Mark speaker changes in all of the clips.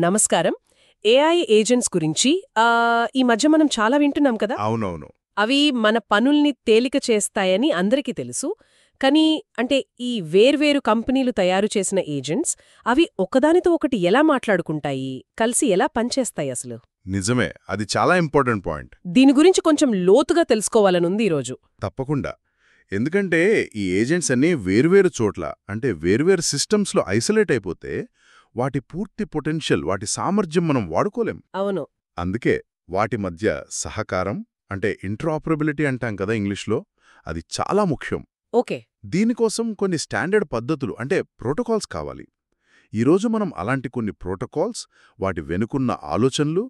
Speaker 1: నమస్కారం. AI agents గురించి ఈ మధ్య మనం చాలా వింటున్నాం కదా.
Speaker 2: అవునవును.
Speaker 1: అవి మన పనుల్ని తేలిక చేస్తాయని అందరికీ తెలుసు. కానీ ఈ వేర్వేరు కంపెనీలు తయారు చేసిన ఏజెంట్స్ అవి ఒకదానితో ఒకటి ఎలా మాట్లాడుకుంటాయి, కలిసి ఎలా పనిచేస్తాయి అసలు?
Speaker 2: నిజమే, అది చాలా ఇంపార్టెంట్ పాయింట్.
Speaker 1: దీని గురించి కొంచెం లోతుగా తెలుసుకోవాలనుంది ఈరోజు.
Speaker 2: తప్పకుండా. ఎందుకంటే ఈ ఏజెంట్స్ అన్నీ వేర్వేరు చోట్ల వేర్వేరు సిస్టమ్స్లో ఐసోలేట్ అయిపోతే వాటి పూర్తి పొటెన్షియల్, వాటి సామర్థ్యం మనం వాడుకోలేం.
Speaker 1: అవును.
Speaker 2: అందుకే వాటి మధ్య సహకారం ఇంటరాపరబిలిటీ అంటాం కదా ఇంగ్లీష్లో, అది చాలా ముఖ్యం.
Speaker 1: ఓకే.
Speaker 2: దీనికోసం కొన్ని స్టాండర్డ్ పద్ధతులు ప్రోటోకాల్స్ కావాలి. ఈరోజు మనం అలాంటి కొన్ని ప్రోటోకాల్స్, వాటి వెనుకున్న ఆలోచనలు,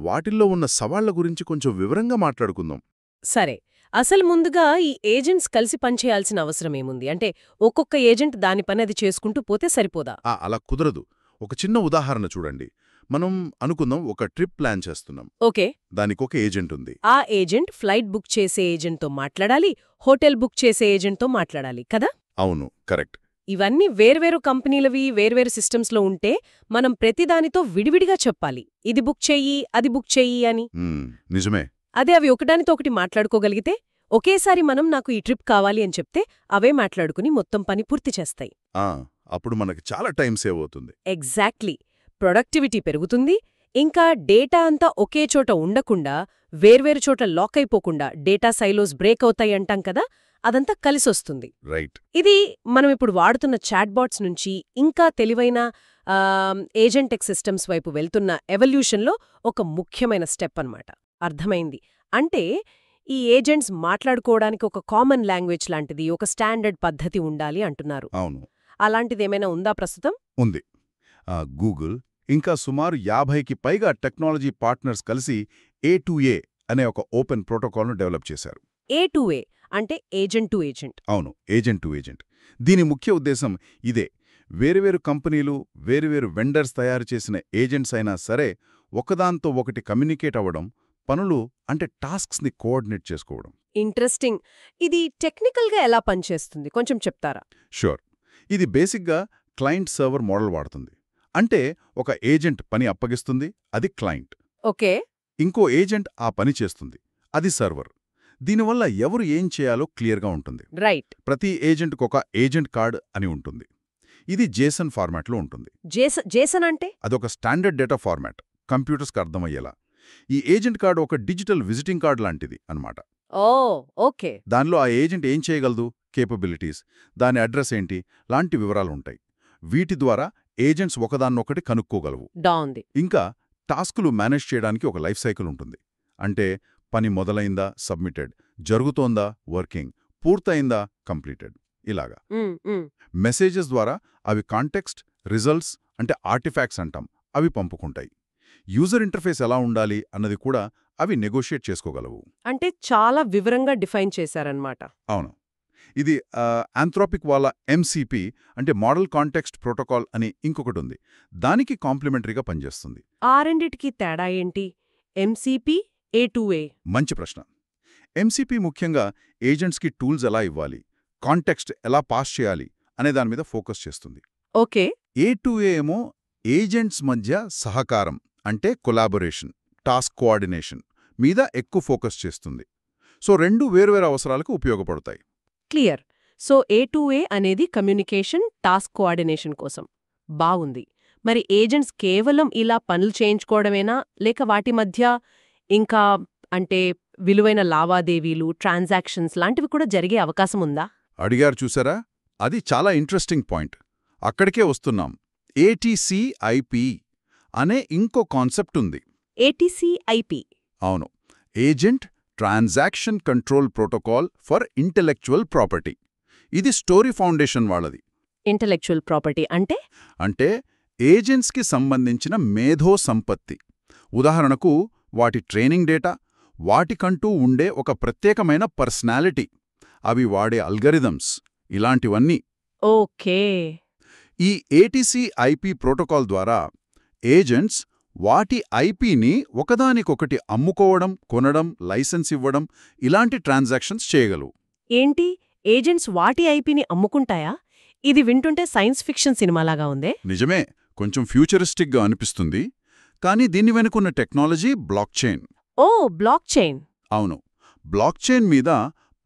Speaker 2: వాటిల్లో ఉన్న సవాళ్ల గురించి కొంచెం వివరంగా మాట్లాడుకుందాం.
Speaker 1: సరే, అసలు ముందుగా ఈ ఏజెంట్స్ కలిసి పనిచేయాల్సిన అవసరమేముంది? ఒక్కొక్క ఏజెంట్ దాని పని అది చేసుకుంటూ పోతే సరిపోదా?
Speaker 2: అలా కుదరదు. ఒక చిన్న ఉదాహరణ చూడండి. మనం అనుకుందాం, ఒక ట్రిప్ ప్లాన్ చేస్తున్నాం.
Speaker 1: ఓకే.
Speaker 2: దానికొక ఏజెంట్ ఉంది.
Speaker 1: ఆ ఏజెంట్ ఫ్లైట్ బుక్ చేసే ఏజెంట్తో మాట్లాడాలి, హోటల్ బుక్ చేసే ఏజెంట్తో మాట్లాడాలి కదా.
Speaker 2: అవును, కరెక్ట్.
Speaker 1: ఇవన్నీ వేర్వేరు కంపెనీలవి, వేర్వేరు సిస్టమ్స్లో ఉంటే మనం ప్రతిదానితో విడివిడిగా చెప్పాలి, ఇది బుక్ చెయ్యి, అది బుక్ చెయ్యి అని.
Speaker 2: నిజమే.
Speaker 1: అదే అవి ఒకదానితో ఒకటి మాట్లాడుకోగలిగితే, ఒకేసారి మనం నాకు ఈ ట్రిప్ కావాలి అని చెప్తే అవే మాట్లాడుకుని మొత్తం పని పూర్తి చేస్తాయి.
Speaker 2: అప్పుడు మనకి చాలా టైం సేవ్ అవుతుంది.
Speaker 1: ఎగ్జాక్ట్లీ. ప్రొడక్టివిటీ పెరుగుతుంది. ఇంకా డేటా అంతా ఒకే చోట ఉండకుండా, వేర్వేరు చోట్ల లాక్ అయిపోకుండా డేటా సైలోస్ బ్రేక్ అవుతాయంటాం కదా, అదంతా కలిసొస్తుంది.
Speaker 2: రైట్.
Speaker 1: ఇది మనం ఇప్పుడు వాడుతున్న చాట్బాట్స్ నుంచి ఇంకా తెలివైన ఏజెంటెక్ సిస్టమ్స్ వైపు వెళ్తున్న ఎవల్యూషన్లో ఒక ముఖ్యమైన స్టెప్ అన్నమాట. అర్థమైంది. ఈ ఏజెంట్స్ మాట్లాడుకోవడానికి ఒక కామన్ లాంగ్వేజ్ లాంటిది, ఒక స్టాండర్డ్ పద్ధతి ఉండాలి అంటున్నారు.
Speaker 2: అవును.
Speaker 1: అలాంటిదేమైనా ఉందా ప్రస్తుతం?
Speaker 2: ఉంది. గూగుల్ ఇంకా సుమారు 50కి పైగా టెక్నాలజీ పార్ట్నర్స్ కలిసి A2A అనే ఒక ఓపెన్ ప్రోటోకాల్ను డెవలప్ చేశారు.
Speaker 1: A2A అంటే ఏజెంట్ టు ఏజెంట్.
Speaker 2: అవును, ఏజెంట్ టు ఏజెంట్. దీని ముఖ్య ఉద్దేశం ఇదే. వేరువేరు కంపెనీలు, వేరువేరు వెండర్స్ తయారు చేసిన ఏజెంట్స్ అయినా సరే ఒకదాంతో ఒకటి కమ్యూనికేట్ అవ్వడం, పనులు టాస్క్స్ని కోఆర్డినేట్ చేసుకోవడం.
Speaker 1: ఇంట్రెస్టింగ్. ఇది టెక్నికల్గా ఎలా పనిచేస్తుంది కొంచెం చెప్తారా?
Speaker 2: షూర్. ఇది బేసిక్గా క్లయింట్ సర్వర్ మోడల్ వాడుతుంది. ఒక ఏజెంట్ పని అప్పగిస్తుంది, అది క్లయింట్.
Speaker 1: ఓకే.
Speaker 2: ఇంకో ఏజెంట్ ఆ పని చేస్తుంది, అది సర్వర్. దీనివల్ల ఎవరు ఏం చేయాలో క్లియర్గా ఉంటుంది.
Speaker 1: రైట్.
Speaker 2: ప్రతి ఏజెంట్కు ఒక ఏజెంట్ కార్డ్ అని ఉంటుంది. ఇది జేసన్ ఫార్మాట్లో ఉంటుంది.
Speaker 1: జేసన్ అంటే?
Speaker 2: అదొక స్టాండర్డ్ డేటా ఫార్మాట్, కంప్యూటర్స్కి అర్థమయ్యేలా. ఈ ఏజెంట్ కార్డు ఒక డిజిటల్ విజిటింగ్ కార్డు లాంటిది అన్నమాట.
Speaker 1: ఓకే.
Speaker 2: దానిలో ఆ ఏజెంట్ ఏం చేయగలదు, కేపబిలిటీస్, దాని అడ్రస్ ఏంటి లాంటి వివరాలుంటాయి. వీటి ద్వారా ఏజెంట్స్ ఒకదాన్నొకటి కనుక్కోగలవు. ఇంకా టాస్కులు మేనేజ్ చేయడానికి ఒక లైఫ్ సైకిల్ ఉంటుంది. పని మొదలైందా, సబ్మిటెడ్, జరుగుతోందా, వర్కింగ్, పూర్తయిందా, కంప్లీటెడ్, ఇలాగా. మెసేజెస్ ద్వారా అవి కాంటెక్స్ట్, రిజల్ట్స్ ఆర్టిఫాక్ట్స్ అంటాం, అవి పంపుకుంటాయి. యూజర్ ఇంటర్ఫేస్ ఎలా ఉండాలి అన్నది కూడా అవి నెగోషియేట్ చేసుకోగలవు.
Speaker 1: చాలా వివరంగా డిఫైన్ చేశారన్నమాట.
Speaker 2: అవును. ఇది ఆంథ్రోపిక్ వాళ్ళ MCP మోడల్ కాంటెక్స్ట్ ప్రోటోకాల్ అని ఇంకొకటి ఉంది. దానికి కాంప్లిమెంటరీగా పనిచేస్తుంది.
Speaker 1: ఆ రెండిటికి తేడా ఏంటి? MCP, A2A.
Speaker 2: మంచి ప్రశ్న. MCP ముఖ్యంగా ఏజెంట్స్కి టూల్స్ ఎలా ఇవ్వాలి, కాంటెక్స్ట్ ఎలా పాస్ చేయాలి అనే దాని మీద ఫోకస్ చేస్తుంది.
Speaker 1: ఓకే.
Speaker 2: A2A ఏమో ఏజెంట్స్ మధ్య సహకారం కొలాబొరేషన్, టాస్క్ కోఆర్డినేషన్ మీద ఎక్కువ ఫోకస్ చేస్తుంది. సో రెండు వేర్వేరు అవసరాలకు ఉపయోగపడతాయి.
Speaker 1: క్లియర్. సో A2A అనేది కమ్యూనికేషన్, టాస్క్ కోఆర్డినేషన్ కోసం. బావుంది. మరి ఏజెంట్స్ కేవలం ఇలా పనులు చేయించుకోవడమేనా, లేక వాటి మధ్య ఇంకా విలువైన లావాదేవీలు, ట్రాన్సాక్షన్స్ లాంటివి కూడా జరిగే అవకాశం ఉందా?
Speaker 2: అడిగారు చూసారా, అది చాలా ఇంట్రెస్టింగ్ పాయింట్. అక్కడికే వస్తున్నాం. ATC/IP అనే ఇంకో కాన్సెప్ట్ ఉంది.
Speaker 1: ATC/IP.
Speaker 2: అవును, agent transaction control protocol for intellectual property. ఇది స్టోరీ ఫౌండేషన్ వాళ్ళది.
Speaker 1: ఇంటెలెక్చువల్ ప్రాపర్టీ అంటే
Speaker 2: ఏజెంట్స్కి సంబంధించిన మేధో సంపత్తి. ఉదాహరణకు వాటి ట్రైనింగ్ డేటా, వాటికంటూ ఉండే ఒక ప్రత్యేకమైన పర్సనాలిటీ, అవి వాడే అల్గరిథమ్స్, ఇలాంటివన్నీ.
Speaker 1: ఓకే.
Speaker 2: ఈ ATC/IP ప్రోటోకాల్ ద్వారా ఏజెంట్స్ వాటి ఐపీని ఒకదానికొకటి అమ్ముకోవడం, కొనడం, లైసెన్స్ ఇవ్వడం, ఇలాంటి ట్రాన్సాక్షన్స్ చేయగలవు.
Speaker 1: ఏంటి, ఏజెంట్స్ వాటి ఐపీని అమ్ముకుంటాయా? ఇది వింటుంటే సైన్స్ ఫిక్షన్ సినిమాలాగా ఉందే.
Speaker 2: నిజమే. కొంచెం ఫ్యూచరిస్టిక్గా అనిపిస్తుంది, కానీ దీని వెనుకున్న టెక్నాలజీ బ్లాక్చైన్.
Speaker 1: ఓ, బ్లాక్చైన్.
Speaker 2: అవును, బ్లాక్చైన్ మీద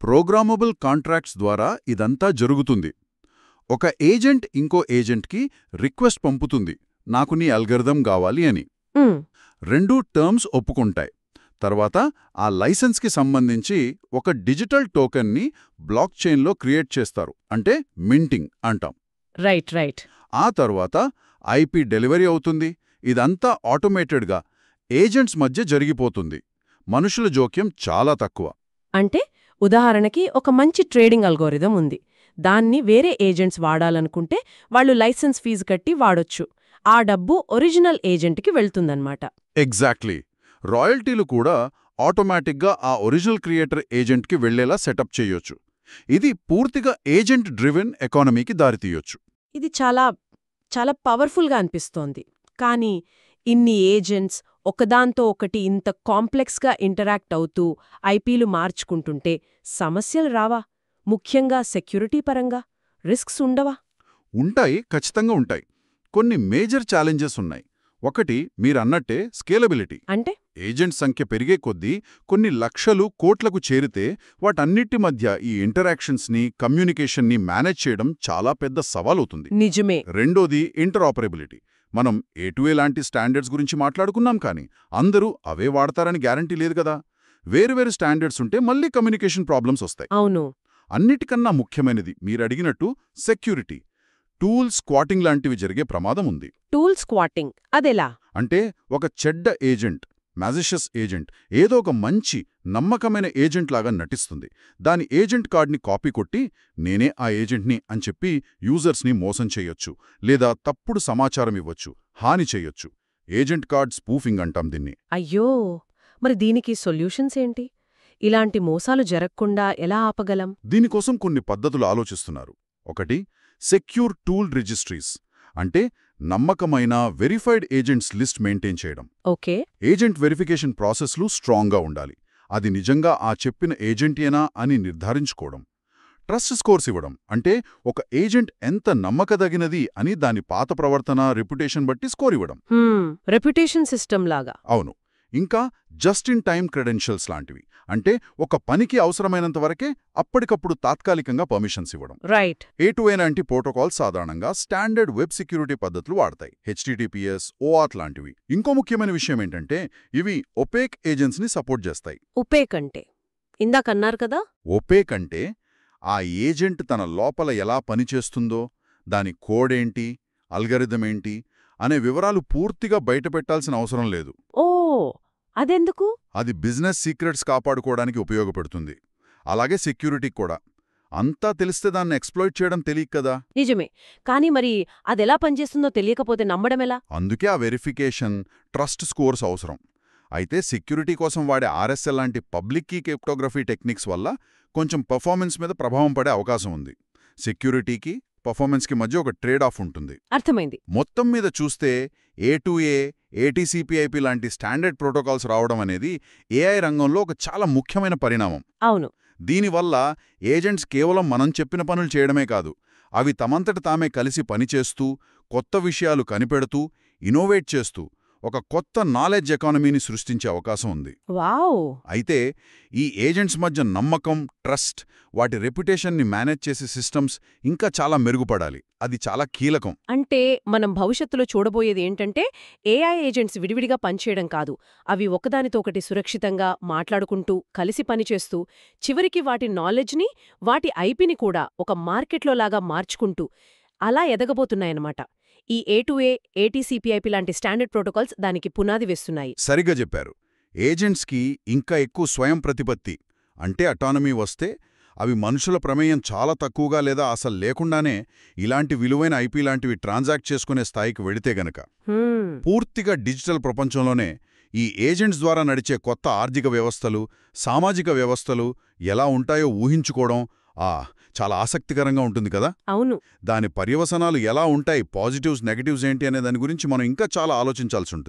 Speaker 2: ప్రోగ్రామబుల్ కాంట్రాక్ట్స్ ద్వారా ఇదంతా జరుగుతుంది. ఒక ఏజెంట్ ఇంకో ఏజెంట్కి రిక్వెస్ట్ పంపుతుంది, నాకు నీ అల్గరిథం కావాలి అని. రెండూ టర్మ్స్ ఒప్పుకుంటాయి. తర్వాత ఆ లైసెన్స్కి సంబంధించి ఒక డిజిటల్ టోకెన్ని బ్లాక్చైన్లో క్రియేట్ చేస్తారు, అంటే మింటింగ్ అంటాం.
Speaker 1: రైట్.
Speaker 2: ఆ తర్వాత ఐపీ డెలివరీ అవుతుంది. ఇదంతా ఆటోమేటెడ్గా ఏజెంట్స్ మధ్య జరిగిపోతుంది. మనుషుల జోక్యం చాలా తక్కువ.
Speaker 1: అంటే ఉదాహరణకి ఒక మంచి ట్రేడింగ్ అల్గోరిథం ఉంది. దాన్ని వేరే ఏజెంట్స్ వాడాలనుకుంటే వాళ్ళు లైసెన్స్ ఫీజు కట్టి వాడొచ్చు. ఆ డబ్బు ఒరిజినల్ ఏజెంట్కి వెళ్తుందన్నమాట.
Speaker 2: ఎగ్జాక్ట్లీ. రాయల్టీలు కూడా ఆటోమేటిక్గా ఆ ఒరిజినల్ క్రియేటర్ ఏజెంట్కి వెళ్లేలా సెటప్ చేయొచ్చు. ఇది పూర్తిగా ఏజెంట్ డ్రివెన్ ఎకానమీకి దారితీయొచ్చు.
Speaker 1: ఇది చాలా చాలా పవర్ఫుల్గా అనిపిస్తోంది. కానీ ఇన్ని ఏజెంట్స్ ఒకదాంతో ఒకటి ఇంత కాంప్లెక్స్గా ఇంటరాక్ట్ అవుతూ ఐపీలు మార్చుకుంటుంటే సమస్యలు రావా? ముఖ్యంగా సెక్యూరిటీ పరంగా రిస్క్స్ ఉండవా?
Speaker 2: ఉంటాయి, ఖచ్చితంగా ఉంటాయి. కొన్ని మేజర్ ఛాలెంజెస్ ఉన్నాయి. ఒకటి మీరన్నట్టే స్కేలబిలిటీ.
Speaker 1: అంటే
Speaker 2: ఏజెంట్ సంఖ్య పెరిగే కొద్దీ కొన్ని లక్షలు కోట్లకు చేరితే వాటన్నిటి మధ్య ఈ ఇంటరాక్షన్స్ని, కమ్యూనికేషన్ని మేనేజ్ చేయడం చాలా పెద్ద సవాలవుతుంది.
Speaker 1: నిజమే.
Speaker 2: రెండోది ఇంటరాపరబిలిటీ. మనం A2A లాంటి స్టాండర్డ్స్ గురించి మాట్లాడుకున్నాం, కానీ అందరూ అవే వాడతారని గ్యారంటీ లేదు కదా. వేరువేరు స్టాండర్డ్స్ ఉంటే మళ్ళీ కమ్యూనికేషన్ ప్రాబ్లమ్స్ వస్తాయి.
Speaker 1: అవును.
Speaker 2: అన్నిటికన్నా ముఖ్యమైనది మీరడిగినట్టు సెక్యూరిటీ. టూల్ స్క్వాటింగ్ లాంటివి జరిగే ప్రమాదం ఉంది.
Speaker 1: టూల్ స్క్వాటింగ్ అదెలా?
Speaker 2: అంటే ఒక చెడ్డ ఏజెంట్, మ్యాజిషియస్ ఏజెంట్ ఏదో ఒక మంచి నమ్మకమైన ఏజెంట్ లాగా నటిస్తుంది. దాని ఏజెంట్ కార్డ్ని కాపీ కొట్టి నేనే ఆ ఏజెంట్ని అని చెప్పి యూజర్స్ని మోసం చేయొచ్చు, లేదా తప్పుడు సమాచారం ఇవ్వచ్చు, హాని చేయొచ్చు. ఏజెంట్ కార్డ్ స్పూఫింగ్ అంటాం దీన్ని.
Speaker 1: అయ్యో, మరి దీనికి సొల్యూషన్స్ ఏంటి? ఇలాంటి మోసాలు జరగకుండా ఎలా ఆపగలం?
Speaker 2: దీనికోసం కొన్ని పద్ధతులు ఆలోచిస్తున్నారు. ఒకటి, సెక్యూర్ టూల్ రిజిస్ట్రీస్, అంటే నమ్మకమైన వెరిఫైడ్ ఏజెంట్స్ లిస్ట్ మెయింటైన్ చేయడం.
Speaker 1: ఓకే.
Speaker 2: ఏజెంట్ వెరిఫికేషన్ ప్రాసెస్లు స్ట్రాంగ్గా ఉండాలి. అది నిజంగా ఆ చెప్పిన ఏజెంటేనా అని నిర్ధారించుకోవడం. ట్రస్ట్ స్కోర్స్ ఇవ్వడం, అంటే ఒక ఏజెంట్ ఎంత నమ్మకదగినది అని దాని పాత ప్రవర్తన, రెప్యుటేషన్ బట్టి స్కోర్ ఇవ్వడం.
Speaker 1: రెప్యుటేషన్ సిస్టమ్ లాగా.
Speaker 2: అవును. ఇంకా జస్ట్ ఇన్ టైమ్ క్రెడెన్షియల్స్ లాంటివి, అంటే ఒక పనికి అవసరమైనంత వరకే అప్పటికప్పుడు తాత్కాలికంగా పర్మిషన్స్ ఇవ్వడం.
Speaker 1: రైట్.
Speaker 2: A2A లాంటి ప్రోటోకాల్స్ సాధారణంగా స్టాండర్డ్ వెబ్ సెక్యూరిటీ పద్ధతులు వాడతాయి, HTTPS, OAuth లాంటివి. ఇంకో ముఖ్యమైన విషయం ఏంటంటే ఇవి ఒపేక్ ఏజెంట్స్ని సపోర్ట్ చేస్తాయి.
Speaker 1: ఒపేక్ అంటే ఇందాకన్నారు కదా.
Speaker 2: ఒపేక్ అంటే ఆ ఏజెంట్ తన లోపల ఎలా పనిచేస్తుందో, దాని కోడేంటి, అల్గరిథం ఏంటి అనే వివరాలు పూర్తిగా బయటపెట్టాల్సిన అవసరం లేదు.
Speaker 1: ఓ, అదెందుకు?
Speaker 2: అది బిజినెస్ సీక్రెట్స్ కాపాడుకోవడానికి ఉపయోగపడుతుంది. అలాగే సెక్యూరిటీ కూడా. అంతా తెలిస్తే దాన్ని ఎక్స్‌ప్లాయిట్ చేయడం తెలియక కదా.
Speaker 1: నిజమే. కానీ మరి అదెలా పనిచేస్తుందో తెలియకపోతే నమ్మడమెలా?
Speaker 2: అందుకే ఆ వెరిఫికేషన్, ట్రస్ట్ స్కోర్స్ అవసరం. అయితే సెక్యూరిటీ కోసం వాడే RSL లాంటి పబ్లిక్ కీ క్రిప్టోగ్రఫీ టెక్నిక్స్ వల్ల కొంచెం పర్ఫార్మెన్స్ మీద ప్రభావం పడే అవకాశం ఉంది. సెక్యూరిటీకి, పర్ఫార్మెన్స్కి మధ్య ఒక ట్రేడ్ ఆఫ్ ఉంటుంది.
Speaker 1: అర్థమైంది.
Speaker 2: మొత్తం మీద చూస్తే A2A, ATCP/IP లాంటి స్టాండర్డ్ ప్రోటోకాల్స్ రావడం అనేది AI రంగంలో ఒక చాలా ముఖ్యమైన పరిణామం.
Speaker 1: అవును.
Speaker 2: దీనివల్ల ఏజెంట్స్ కేవలం మనం చెప్పిన పనులు చేయడమే కాదు, అవి తమంతట తామే కలిసి పనిచేస్తూ, కొత్త విషయాలు కనిపెడుతూ, ఇన్నోవేట్ చేస్తూ ఒక కొత్త నాలెడ్జ్ ఎకానమీని సృష్టించే అవకాశం ఉంది.
Speaker 1: వావ్.
Speaker 2: అయితే ఈ ఏజెంట్స్ మధ్య నమ్మకం, ట్రస్ట్, వాటి రెప్యుటేషన్ని మేనేజ్ చేసే సిస్టమ్స్ ఇంకా చాలా మెరుగుపడాలి. అది చాలా కీలకం.
Speaker 1: అంటే మనం భవిష్యత్తులో చూడబోయేది ఏంటంటే AI ఏజెంట్స్ విడివిడిగా పనిచేయడం కాదు, అవి ఒకదానితో ఒకటి సురక్షితంగా మాట్లాడుకుంటూ, కలిసి పనిచేస్తూ, చివరికి వాటి నాలెడ్జ్ని, వాటి ఐపీని కూడా ఒక మార్కెట్లో లాగా మార్చుకుంటూ అలా ఎదగబోతున్నాయన్నమాట. ఈ A2A, ATCP/IP లాంటి స్టాండర్డ్ ప్రోటోకాల్స్ దానికి పునాది వేస్తున్నాయి.
Speaker 2: సరిగ్గా చెప్పారు. ఏజెంట్స్కి ఇంకా ఎక్కువ స్వయం ప్రతిపత్తి, అంటే అటానమీ వస్తే అవి మనుషుల ప్రమేయం చాలా తక్కువగా లేదా అసలు లేకుండానే ఇలాంటి విలువైన ఐపీ లాంటివి ట్రాన్సాక్ట్ చేసుకునే స్థాయికి వెడితే గనక పూర్తిగా డిజిటల్ ప్రపంచంలోనే ఈ ఏజెంట్స్ ద్వారా నడిచే కొత్త ఆర్థిక వ్యవస్థలు, సామాజిక వ్యవస్థలు ఎలా ఉంటాయో ఊహించుకోవడం చాలా ఆసక్తికరంగా ఉంటుంది కదా.
Speaker 1: అవును.
Speaker 2: దాని పర్యవసనాలు ఎలా ఉంటాయి, పాజిటివ్స్, నెగటివ్స్ ఏంటి అనే దాని గురించి మనం ఇంకా చాలా ఆలోచించాల్సి ఉంటుంది.